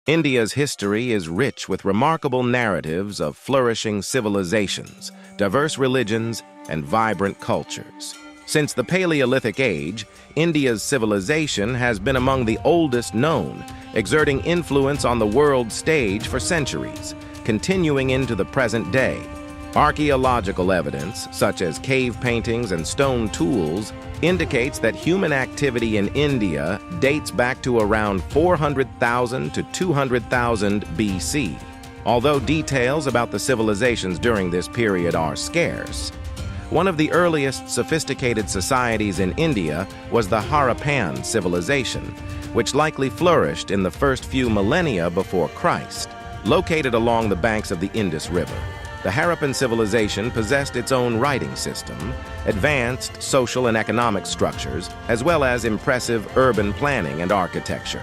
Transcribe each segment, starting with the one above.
India's history is rich with remarkable narratives of flourishing civilizations, diverse religions, and vibrant cultures. Since the Paleolithic age, India's civilization has been among the oldest known, exerting influence on the world stage for centuries, continuing into the present day. Archaeological evidence, such as cave paintings and stone tools, indicates that human activity in India dates back to around 400,000 to 200,000 BC, although details about the civilizations during this period are scarce. One of the earliest sophisticated societies in India was the Harappan civilization, which likely flourished in the first few millennia before Christ, located along the banks of the Indus River. The Harappan civilization possessed its own writing system, advanced social and economic structures, as well as impressive urban planning and architecture.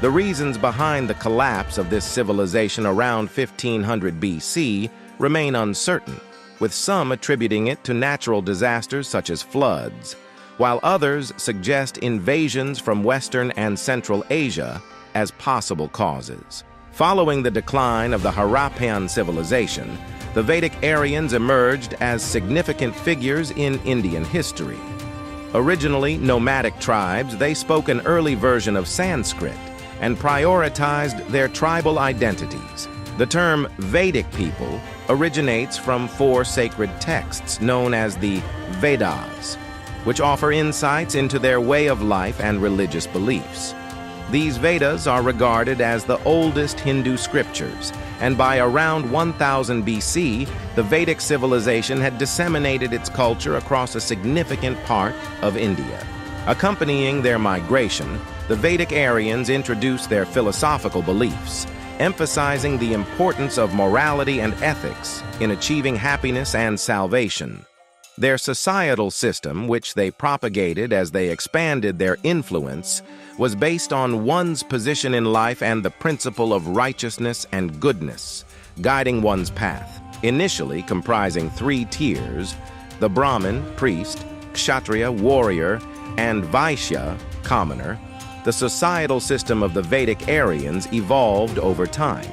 The reasons behind the collapse of this civilization around 1500 BC remain uncertain, with some attributing it to natural disasters such as floods, while others suggest invasions from Western and Central Asia as possible causes. Following the decline of the Harappan civilization, the Vedic Aryans emerged as significant figures in Indian history. Originally nomadic tribes, they spoke an early version of Sanskrit and prioritized their tribal identities. The term Vedic people originates from 4 sacred texts known as the Vedas, which offer insights into their way of life and religious beliefs. These Vedas are regarded as the oldest Hindu scriptures, and by around 1000 BC, the Vedic civilization had disseminated its culture across a significant part of India. Accompanying their migration, the Vedic Aryans introduced their philosophical beliefs, emphasizing the importance of morality and ethics in achieving happiness and salvation. Their societal system, which they propagated as they expanded their influence, was based on one's position in life and the principle of righteousness and goodness, guiding one's path. Initially comprising 3 tiers, the Brahmin, priest, Kshatriya, warrior, and Vaishya, commoner, the societal system of the Vedic Aryans evolved over time.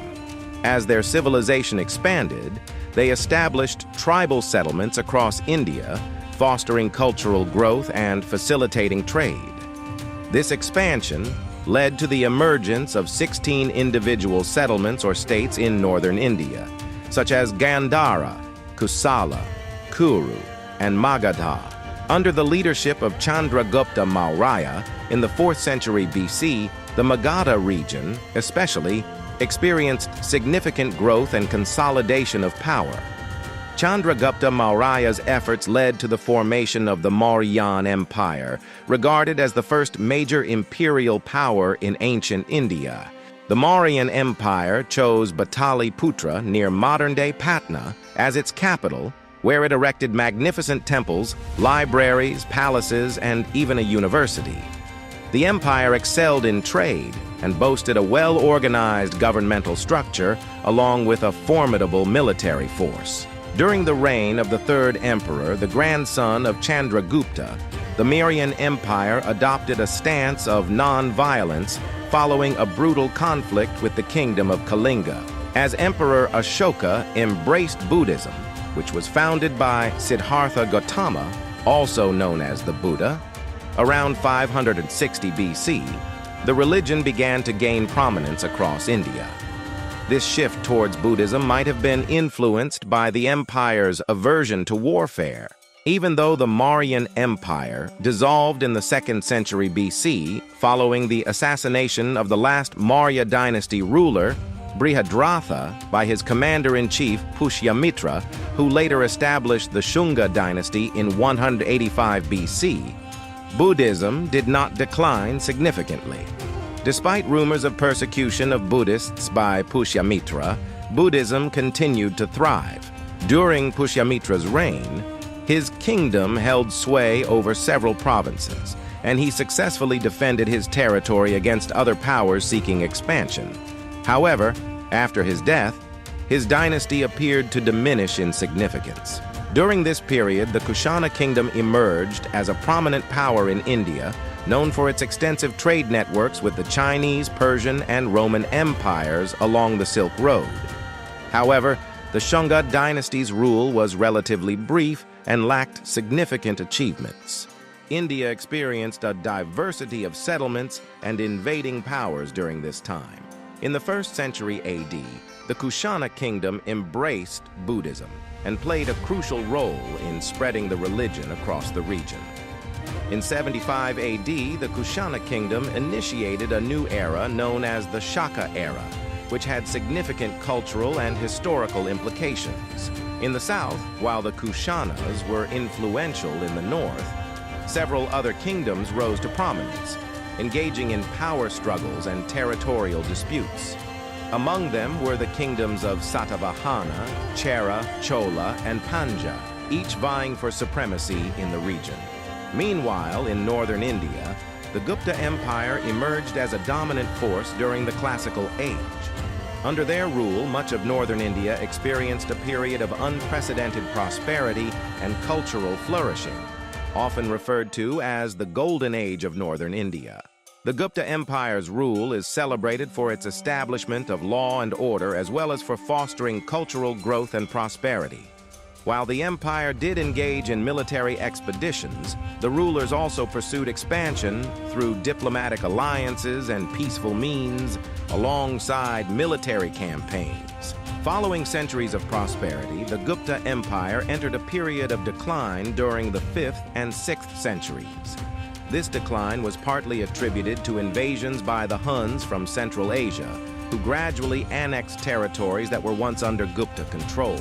As their civilization expanded, they established tribal settlements across India, fostering cultural growth and facilitating trade. This expansion led to the emergence of 16 individual settlements or states in northern India, such as Gandhara, Kusala, Kuru, and Magadha. Under the leadership of Chandragupta Maurya in the 4th century BC, the Magadha region, especially, experienced significant growth and consolidation of power. Chandragupta Maurya's efforts led to the formation of the Mauryan Empire, regarded as the first major imperial power in ancient India. The Mauryan Empire chose Bataliputra near modern-day Patna as its capital, where it erected magnificent temples, libraries, palaces, and even a university. The empire excelled in trade and boasted a well-organized governmental structure along with a formidable military force. During the reign of the 3rd emperor, the grandson of Chandragupta, the Mauryan Empire adopted a stance of non-violence following a brutal conflict with the kingdom of Kalinga. As Emperor Ashoka embraced Buddhism, which was founded by Siddhartha Gautama, also known as the Buddha, around 560 BC, the religion began to gain prominence across India. This shift towards Buddhism might have been influenced by the empire's aversion to warfare. Even though the Mauryan Empire dissolved in the 2nd century BC following the assassination of the last Maurya dynasty ruler, Brihadratha, by his commander-in-chief Pushyamitra, who later established the Shunga dynasty in 185 BC, Buddhism did not decline significantly. Despite rumors of persecution of Buddhists by Pushyamitra, Buddhism continued to thrive. During Pushyamitra's reign, his kingdom held sway over several provinces, and he successfully defended his territory against other powers seeking expansion. However, after his death, his dynasty appeared to diminish in significance. During this period, the Kushana kingdom emerged as a prominent power in India, known for its extensive trade networks with the Chinese, Persian, and Roman empires along the Silk Road. However, the Shunga dynasty's rule was relatively brief and lacked significant achievements. India experienced a diversity of settlements and invading powers during this time. In the 1st century AD, the Kushana kingdom embraced Buddhism and played a crucial role in spreading the religion across the region. In 75 AD, the Kushana kingdom initiated a new era known as the Shaka era, which had significant cultural and historical implications. In the south, while the Kushanas were influential in the north, several other kingdoms rose to prominence, engaging in power struggles and territorial disputes. Among them were the kingdoms of Satavahana, Chera, Chola, and Panja, each vying for supremacy in the region. Meanwhile, in northern India, the Gupta Empire emerged as a dominant force during the Classical Age. Under their rule, much of northern India experienced a period of unprecedented prosperity and cultural flourishing, often referred to as the Golden Age of northern India. The Gupta Empire's rule is celebrated for its establishment of law and order as well as for fostering cultural growth and prosperity. While the empire did engage in military expeditions, the rulers also pursued expansion through diplomatic alliances and peaceful means, alongside military campaigns. Following centuries of prosperity, the Gupta Empire entered a period of decline during the 5th and 6th centuries. This decline was partly attributed to invasions by the Huns from Central Asia, who gradually annexed territories that were once under Gupta control.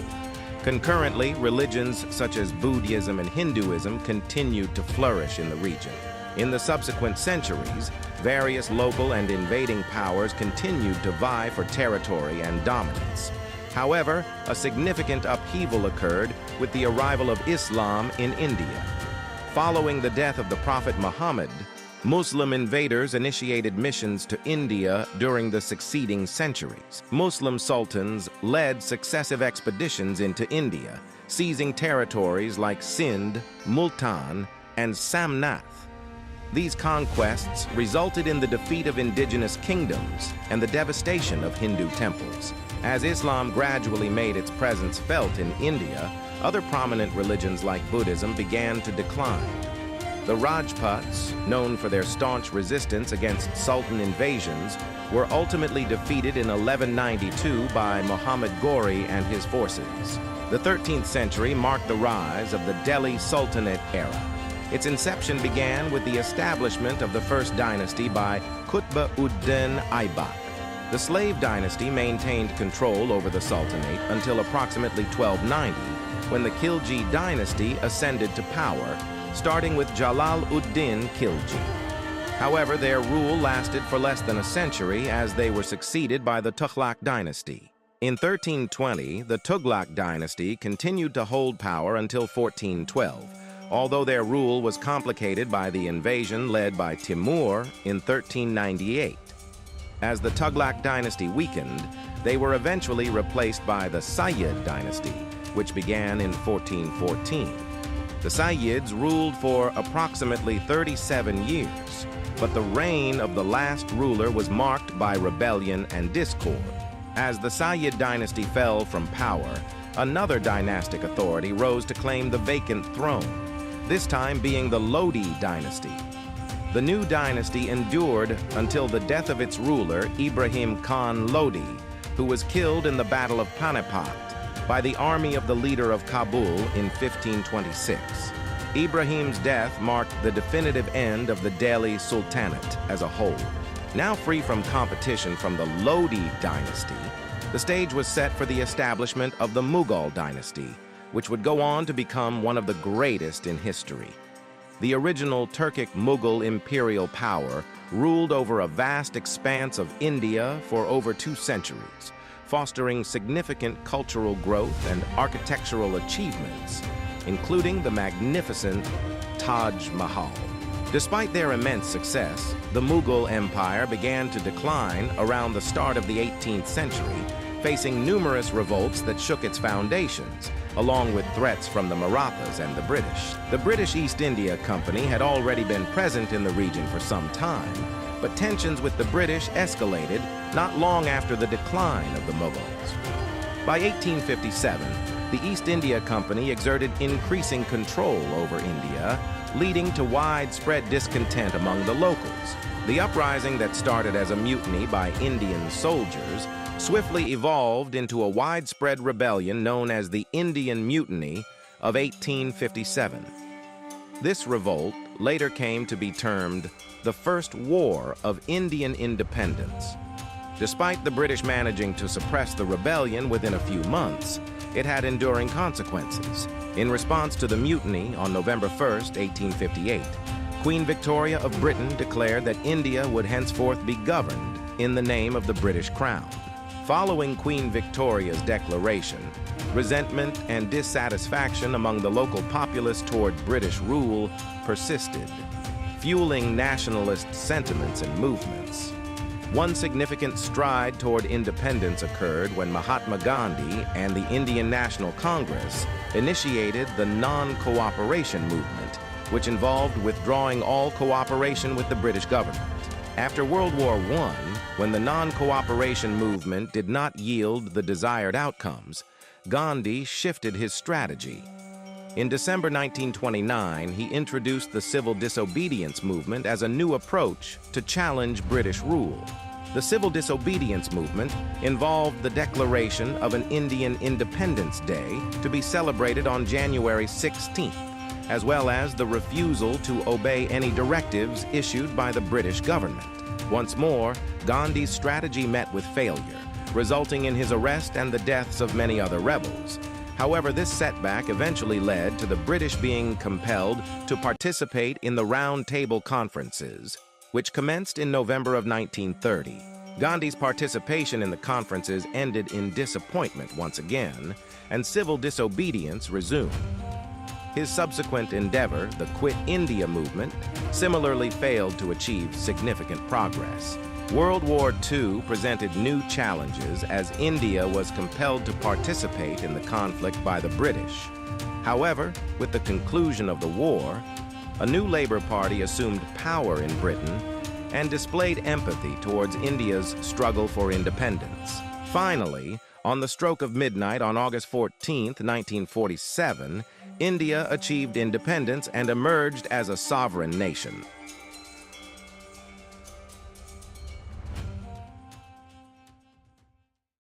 Concurrently, religions such as Buddhism and Hinduism continued to flourish in the region. In the subsequent centuries, various local and invading powers continued to vie for territory and dominance. However, a significant upheaval occurred with the arrival of Islam in India. Following the death of the Prophet Muhammad, Muslim invaders initiated missions to India during the succeeding centuries. Muslim sultans led successive expeditions into India, seizing territories like Sindh, Multan, and Samnath. These conquests resulted in the defeat of indigenous kingdoms and the devastation of Hindu temples. As Islam gradually made its presence felt in India, other prominent religions like Buddhism began to decline. The Rajputs, known for their staunch resistance against Sultan invasions, were ultimately defeated in 1192 by Muhammad Ghori and his forces. The 13th century marked the rise of the Delhi Sultanate era. Its inception began with the establishment of the first dynasty by Qutb-ud-Din Aibak. The slave dynasty maintained control over the Sultanate until approximately 1290, when the Khilji dynasty ascended to power, starting with Jalal-ud-Din Khilji. However, their rule lasted for less than a century as they were succeeded by the Tughlaq dynasty. In 1320, the Tughlaq dynasty continued to hold power until 1412, although their rule was complicated by the invasion led by Timur in 1398. As the Tughlaq dynasty weakened, they were eventually replaced by the Sayyid dynasty, which began in 1414. The Sayyids ruled for approximately 37 years, but the reign of the last ruler was marked by rebellion and discord. As the Sayyid dynasty fell from power, another dynastic authority rose to claim the vacant throne, this time being the Lodi dynasty. The new dynasty endured until the death of its ruler, Ibrahim Khan Lodi, who was killed in the Battle of Panipat by the army of the leader of Kabul in 1526. Ibrahim's death marked the definitive end of the Delhi Sultanate as a whole. Now free from competition from the Lodi dynasty, the stage was set for the establishment of the Mughal dynasty, which would go on to become one of the greatest in history. The original Turkic Mughal imperial power ruled over a vast expanse of India for over 2 centuries, fostering significant cultural growth and architectural achievements, including the magnificent Taj Mahal. Despite their immense success, the Mughal Empire began to decline around the start of the 18th century, facing numerous revolts that shook its foundations, along with threats from the Marathas and the British. The British East India Company had already been present in the region for some time, but tensions with the British escalated not long after the decline of the Mughals. By 1857, the East India Company exerted increasing control over India, leading to widespread discontent among the locals. The uprising that started as a mutiny by Indian soldiers swiftly evolved into a widespread rebellion known as the Indian Mutiny of 1857. This revolt later came to be termed the First War of Indian Independence. Despite the British managing to suppress the rebellion within a few months, it had enduring consequences. In response to the mutiny on November 1, 1858, Queen Victoria of Britain declared that India would henceforth be governed in the name of the British Crown. Following Queen Victoria's declaration, resentment and dissatisfaction among the local populace toward British rule persisted, fueling nationalist sentiments and movements. One significant stride toward independence occurred when Mahatma Gandhi and the Indian National Congress initiated the non-cooperation movement, which involved withdrawing all cooperation with the British government. After World War I, when the non-cooperation movement did not yield the desired outcomes, Gandhi shifted his strategy. In December 1929, he introduced the civil disobedience movement as a new approach to challenge British rule. The civil disobedience movement involved the declaration of an Indian Independence Day to be celebrated on January 16th, as well as the refusal to obey any directives issued by the British government. Once more, Gandhi's strategy met with failure, resulting in his arrest and the deaths of many other rebels. However, this setback eventually led to the British being compelled to participate in the Round Table Conferences, which commenced in November of 1930. Gandhi's participation in the conferences ended in disappointment once again, and civil disobedience resumed. His subsequent endeavor, the Quit India movement, similarly failed to achieve significant progress. World War II presented new challenges as India was compelled to participate in the conflict by the British. However, with the conclusion of the war, a new Labour Party assumed power in Britain and displayed empathy towards India's struggle for independence. Finally, on the stroke of midnight on August 14, 1947, India achieved independence and emerged as a sovereign nation.